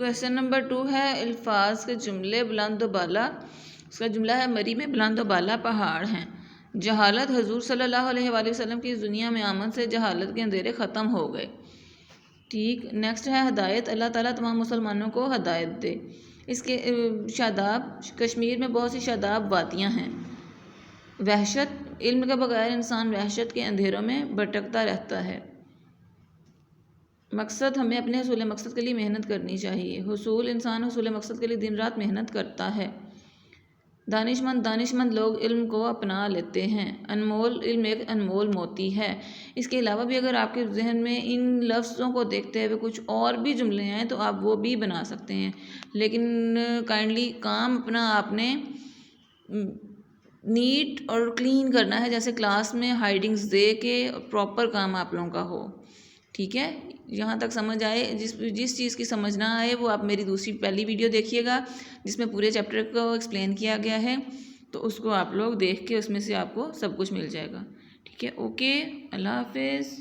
Question number 2 है अल्फाज के जुमले बुलंद बाला। उसका जुमला है मरी में बुलंद बाला पहाड़ हैं। जहालत हजूर सल्लल्लाहु अलैहि वसल्लम की दुनिया में आमद से जहालत के अंधेरे ख़त्म हो गए। ठीक। नेक्स्ट है हदायत, अल्लाह ताला तमाम मुसलमानों को हदायत दे। इसके शादाब, कश्मीर में बहुत सी शादाब वादियाँ हैं। वहशत, इल्म के बगैर इंसान वहशत के अंधेरों में भटकता रहता है। मकसद, हमें अपने हुसूल मकसद के लिए मेहनत करनी चाहिए। हुसूल, इंसान हुसूल मकसद के लिए दिन रात मेहनत करता है। दानिशमंद लोग इल्म को अपना लेते हैं। अनमोल, इल्म एक अनमोल मोती है। इसके अलावा भी अगर आपके जहन में इन लफ्ज़ों को देखते हुए कुछ और भी जुमले हैं तो आप वो भी बना सकते हैं, लेकिन काइंडली काम अपना आपने नीट और क्लीन करना है, जैसे क्लास में हाइडिंग्स दे के प्रॉपर काम आप लोगों का हो। ठीक है, यहाँ तक समझ आए। जिस चीज़ की समझ ना आए वो आप मेरी पहली वीडियो देखिएगा जिसमें पूरे चैप्टर को एक्सप्लेन किया गया है, तो उसको आप लोग देख के उसमें से आपको सब कुछ मिल जाएगा। ठीक है, ओके, अल्लाह हाफिज़।